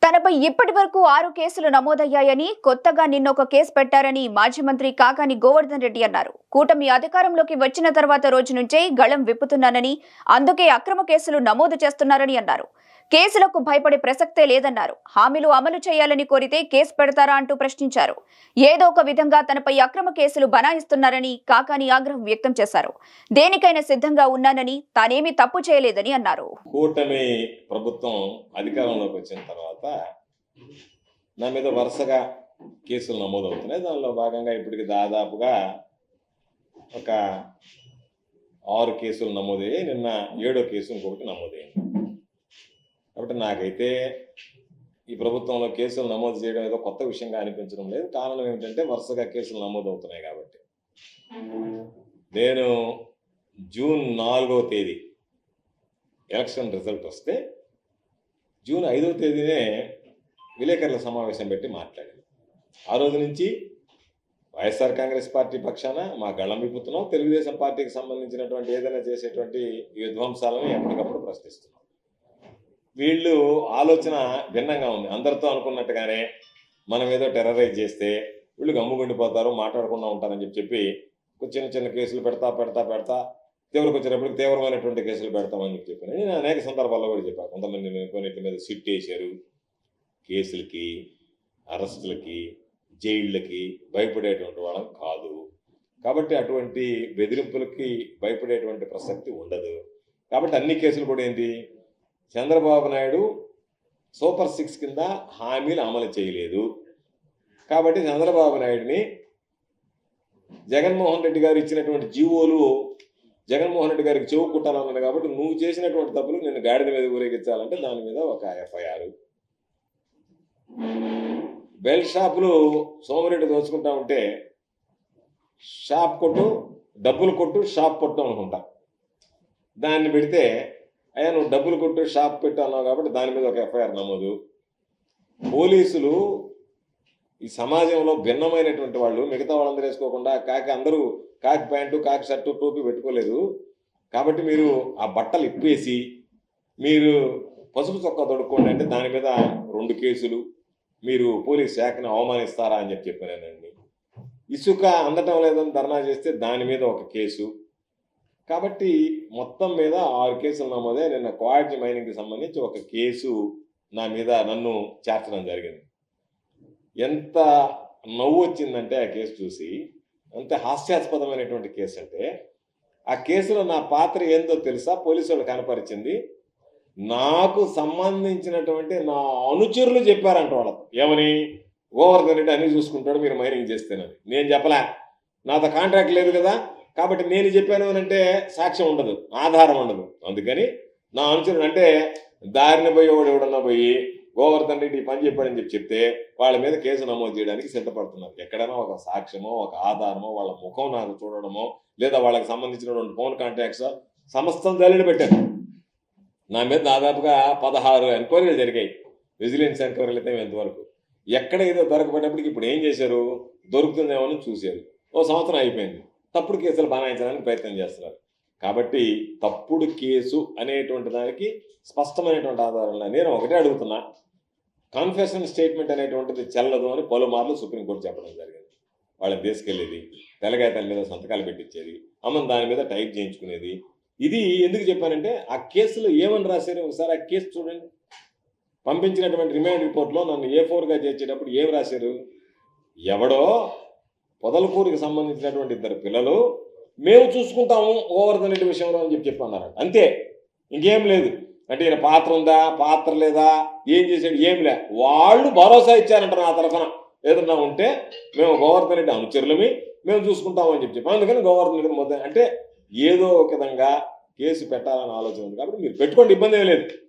తనపై ఇప్పటివరకు 6 కేసులు నమోదయ్యాయని, కొత్తగా నిన్నొక కేసు పెట్టారని మాజీ మంత్రి కాకాని గోవర్ధన్ రెడ్డి అన్నారు. కూటమి అధికారంలోకి వచ్చిన తర్వాత రోజు నుంచే గళం విప్పుతున్నానని, అందుకే అక్రమ కేసులు నమోదు చేస్తున్నారని అన్నారు. కేసులకు భయపడే ప్రసక్తే లేదన్నారు. హామీలు అమలు చేయాలని కోరితే కేసు పెడతారా అంటూ ప్రశ్నించారు. ఏదో ఒక విధంగా తనపై అక్రమ కేసులు బనాయిస్తున్నారని కాకాని ఆగ్రహం వ్యక్తం చేశారు. దేనికైనా సిద్ధంగా ఉన్నానని, తానేమీ తప్పు చేయలేదని అన్నారు. కూటమి ప్రభుత్వం అధికారంలోకి వచ్చిన తర్వాత నా మీద వరుసగా కేసులు నమోదవుతున్నాయి. దానిలో భాగంగా ఇప్పటికి దాదాపుగా ఒక 6 కేసులు నమోదయ్యాయి. నిన్న 7వ కేసు ఇంకొకటి నమోదైంది. కాబట్టి నాకైతే ఈ ప్రభుత్వంలో కేసులు నమోదు చేయడం ఏదో కొత్త విషయంగా అనిపించడం లేదు. కారణం ఏమిటంటే వరుసగా కేసులు నమోదవుతున్నాయి కాబట్టి. నేను జూన్ 4వ తేదీ ఎలక్షన్ రిజల్ట్ వస్తే జూన్ 5వ తేదీనే విలేకరుల సమావేశం పెట్టి మాట్లాడాను. ఆ రోజు నుంచి వైఎస్ఆర్ కాంగ్రెస్ పార్టీ పక్షాన మా గళం విప్పుతున్నాం. తెలుగుదేశం పార్టీకి సంబంధించినటువంటి ఏదైనా చేసేటువంటి ఈ విధ్వంసాలను ఎప్పటికప్పుడు ప్రశ్నిస్తున్నాం. వీళ్ళు ఆలోచన భిన్నంగా ఉంది. అందరితో అనుకున్నట్టుగానే మనం ఏదో టెర్రరైజ్ చేస్తే వీళ్ళు గమ్ముగుండిపోతారు, మాట్లాడకుండా ఉంటారని చెప్పి చిన్న చిన్న కేసులు పెడతా తీవ్రకు వచ్చేటప్పటికి తీవ్రమైనటువంటి కేసులు పెడతామని చెప్పి నేను అనేక సందర్భాల్లో కూడా చెప్పాను. కొంతమంది కొన్నిటి మీద సిట్ వేశారు. కేసులకి, అరెస్టులకి, జైళ్ళకి భయపడేటువంటి వాళ్ళం కాదు. కాబట్టి అటువంటి బెదిరింపులకి భయపడేటువంటి ప్రసక్తి ఉండదు. కాబట్టి అన్ని కేసులు కూడా ఏంటి, చంద్రబాబు నాయుడు సూపర్ 6 కింద హామీలు అమలు చేయలేదు. కాబట్టి చంద్రబాబు నాయుడిని జగన్మోహన్ రెడ్డి గారు ఇచ్చినటువంటి జీవోలు జగన్మోహన్ రెడ్డి గారికి చెవు కుట్టాలన్నాడు. కాబట్టి నువ్వు చేసినటువంటి తప్పులు నేను గాడిద మీద ఊరేగించాలంటే దాని మీద ఒక FIR. బెల్ట్ షాపులు సోమిరెడ్డి దోచుకుంటా ఉంటే షాప్ కొట్టు, డబ్బులు కొట్టు, షాప్ కొట్టు అనుకుంటా. దాన్ని పెడితే అయ్యా నువ్వు డబ్బులు కొట్టు, షాప్ పెట్టు అన్నావు కాబట్టి దాని మీద ఒక FIR నమోదు. పోలీసులు ఈ సమాజంలో భిన్నమైనటువంటి వాళ్ళు, మిగతా వాళ్ళందరూ వేసుకోకుండా అందరూ కాకి ప్యాంటు, కాకి షర్టు, టోపీ పెట్టుకోలేదు. కాబట్టి మీరు ఆ బట్టలు ఇప్పేసి మీరు పసుపు చొక్కా తొడుక్కోండి అంటే దాని మీద 2 కేసులు. మీరు పోలీస్ శాఖను అవమానిస్తారా అని చెప్పానండి. ఇసుక అందటం లేదని ధర్నా చేస్తే దాని మీద ఒక కేసు. కాబట్టి మొత్తం మీద 6 కేసులు నమోదే. నిన్న క్వాడ్జీ మైనింగ్కి సంబంధించి ఒక కేసు నా మీద నన్ను చేర్చడం జరిగింది. ఎంత నవ్వు వచ్చిందంటే ఆ కేసు చూసి, అంత హాస్యాస్పదమైనటువంటి కేసు అంటే, ఆ కేసులో నా పాత్ర ఏందో తెలుసా పోలీసు వాళ్ళు కనపరిచింది. నాకు సంబంధించినటువంటి నా అనుచరులు చెప్పారంట వాళ్ళకు. ఏమని, గోవర్ధన్ రెడ్డి అన్ని చూసుకుంటాడు మీరు మైనింగ్ చేస్తేనని. నేను చెప్పలే, నాతో కాంట్రాక్ట్ లేదు కదా, కాబట్టి నేను చెప్పాను అని అంటే సాక్ష్యం ఉండదు, ఆధారం ఉండదు. అందుకని నా అనుచరుడు అంటే దారిని పోయి ఎవడన్నా పోయి గోవర్ధన్ రెడ్డి పని చెప్పాడని చెప్తే వాళ్ళ మీద కేసు నమోదు చేయడానికి సిద్ధపడుతున్నారు. ఎక్కడైనా ఒక సాక్ష్యమో, ఒక ఆధారమో, వాళ్ళ ముఖం నాకు చూడడమో, లేదా వాళ్ళకి సంబంధించినటువంటి ఫోన్ కాంటాక్ట్స్ సమస్తం జల్లెడ పెట్టారు. నా మీద దాదాపుగా 16 ఎంక్వైరీలు జరిగాయి. విజిలెన్స్ ఎంక్వైరీలు అయితే ఎంతవరకు ఎక్కడ ఏదో దొరకబడినప్పటికి ఇప్పుడు ఏం చేశారు, దొరుకుతుందేమో అని చూశారు. 1 సంవత్సరం అయిపోయింది. తప్పుడు కేసులు బనాయించడానికి ప్రయత్నం చేస్తున్నారు. కాబట్టి తప్పుడు కేసు అనేటువంటి దానికి స్పష్టమైనటువంటి ఆధారాలు నేను ఒకటే అడుగుతున్నా. కన్ఫెషన్ స్టేట్మెంట్ అనేటువంటిది చెల్లదు అని పలుమార్లు సుప్రీంకోర్టు చెప్పడం జరిగింది. వాళ్ళని తీసుకెళ్ళేది, తెల్లగాయతల మీద సంతకాలు పెట్టించేది, అమ్మని దాని మీద టైప్ చేయించుకునేది. ఇది ఎందుకు చెప్పానంటే ఆ కేసులో ఏమని రాశారు ఒకసారి ఆ కేసు చూడండి. పంపించినటువంటి రిమాండ్ రిపోర్ట్లో నన్ను A4గా చేర్చేటప్పుడు ఏం రాశారు, ఎవడో పొదలకూరుకి సంబంధించినటువంటి 2 పిల్లలు మేము చూసుకుంటాము గోవర్ధన్ రెడ్డి విషయంలో అని చెప్పన్నారు. అంతే, ఇంకేం లేదు. అంటే ఈయన పాత్ర ఉందా, పాత్ర లేదా, ఏం చేశాడు, ఏం లే. వాళ్ళు భరోసా ఇచ్చారంట నా తరఫున ఏదన్నా ఉంటే మేము గోవర్ధన్ రెడ్డి అనుచరులమి, మేము చూసుకుంటామని చెప్పి. అందుకని గోవర్ధన్ రెడ్డి మొత్తం అంటే ఏదో ఒక విధంగా కేసు పెట్టాలని ఆలోచన ఉంది. కాబట్టి మీరు పెట్టుకోండి, ఇబ్బంది ఏం లేదు.